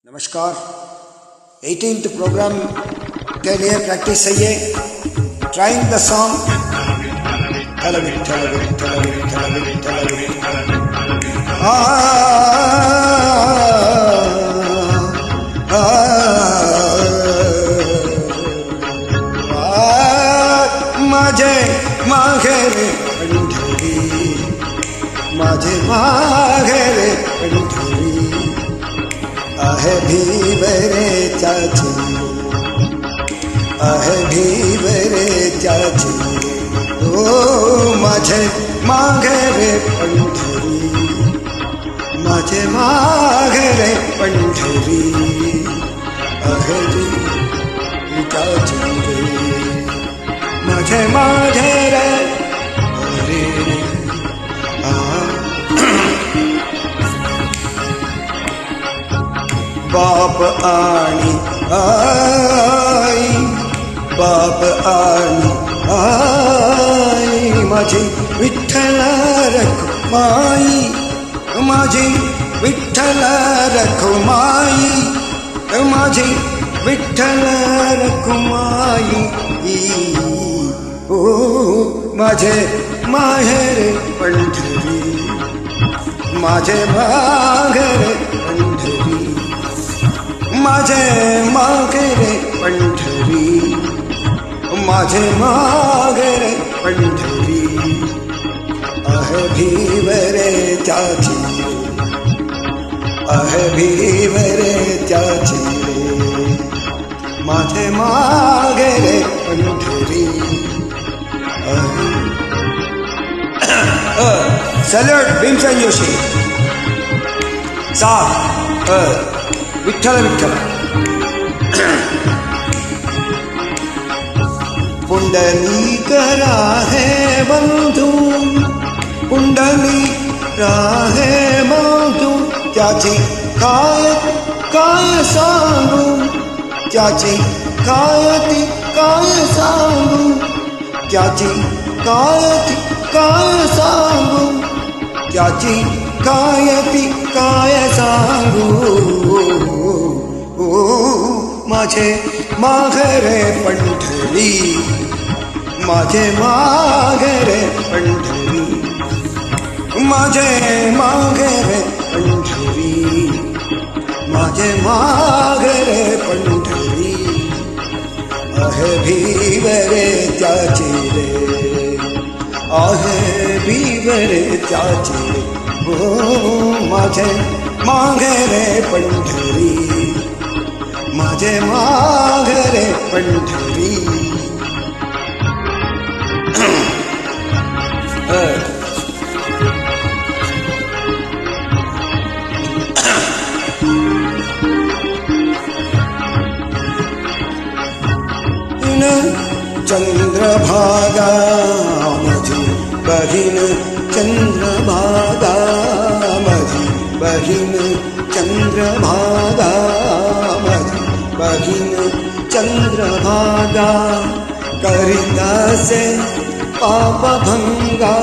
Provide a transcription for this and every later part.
नमस्कार। 18th programme के लिए practice है ये ट्राइंग द सॉन्ग थल विठ्ठल विठ्ठल विठ्ठल विठ्ठल माझे माघेरे पंढरी माझे माघेरे पंढरी आहे भीवरे चाची आहे भीवरे चाची ओ माझे माघेरे पंढरी माझे माघेरे पंढरी आहे भीवरे चाची माझे माघेरे अरे बाप आणि आई बाप आणि आई माझी विठ्ठल रखुमाई माझी विठ्ठल रखुमाई माझी विठ्ठल रखुमाई ओ माझे माहेर पंढरी माझे माहेर पंढरी माझे माघेरे पंढरी माझे माघेरे पंढरी आहे भीवरे चाची आहे भीवरे चाची माझे माघेरे पंढरी सॅल्यूट भीमसेन जोशी साथ विठ्ठल विठ्ठल पुंडलिक राहे बंधू पुंडलिक राहे बंधू त्याची काय काय सांगू त्याची काय सांगू त्याची काय सांगू त्याची काय सांगू माझे माघेरे पंढरी माझे माघेरे पंढरी माझे माघेरे पंढरी माझे माघेरे पंढरी आहे भीवरे त्याची रे आहे भीवरे त्याची रे ओ माझे माघेरे पंढरी माझे माघेरे पंढरी चंद्रभागा माझी बहीण चंद्रभागा माझी बहीण चंद्रभागा माझी बहीण चंद्रभागा करीतासे पापभंगा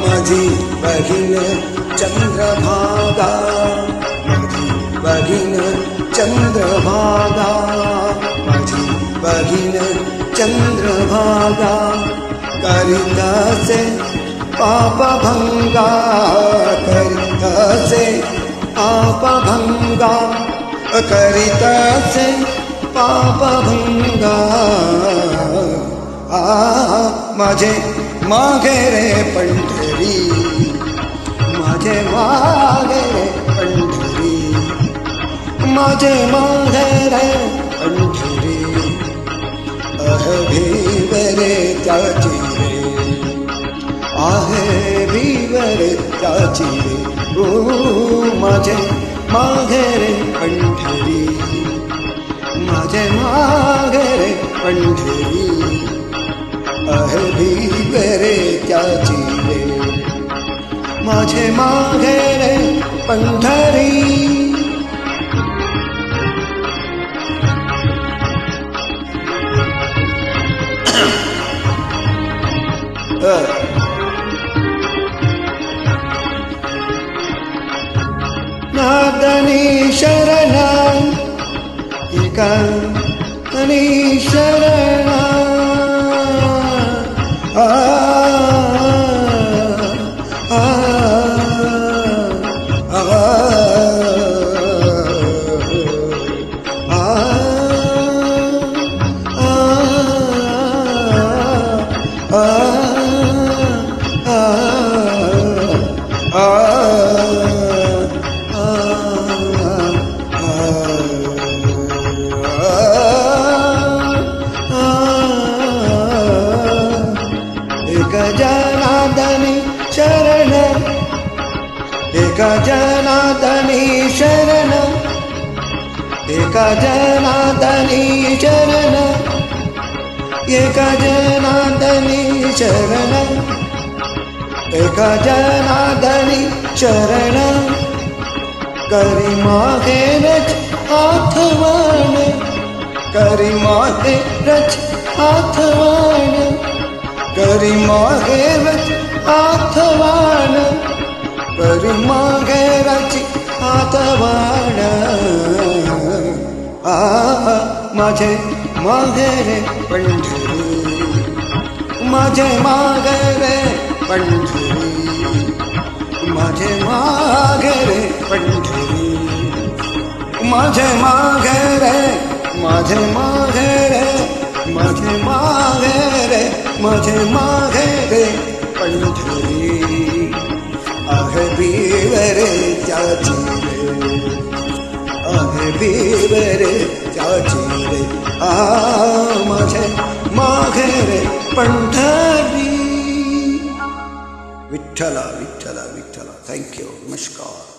माझी बहीण चंद्रभागा माझी बहीण चंद्रभागा माझी बहीण चंद्रभागा करीतासे पापभंगा करीतासे पापभंगा करीतासे पापभंगा माझे माघेरे पंढरी माझे माघेरे पंढरी माझे माघेरे पंढरी आहे भीवरे त्याची रे आहे भीवरे त्याची रे ओ माझे माघेरे पंढरी माझे माघेरे पंढरी आहे भीवरे त्याची रे माझे माघेरे पंढरी नादनी शरणा जनार्दनी शरण आ आ जनार्दनी शरण एक जनार्दनी शरण एक जनार्दनी शरण एक जनार्दनी शरण एक जनार्दनी शरण करी मागे रच हाथ वाण करी मागे रच हाथ वाण करी मागे रच हाथ वाण करी मागे रच हाथ वाण आ माझे मागेरे पंढरी माझे मागेरे पंढरी माझे मागेरे पंढरी माझे मागेरे माझे मागेरे माझे मागेरे माझे मागेरे पंढरी आहे बीवरे त्याची रे आहे बीवरे त्याची रे आ माझे मागेरे पंढरी विठ्ठला विठ्ठला विठ्ठला. थँक्यू. नमस्कार.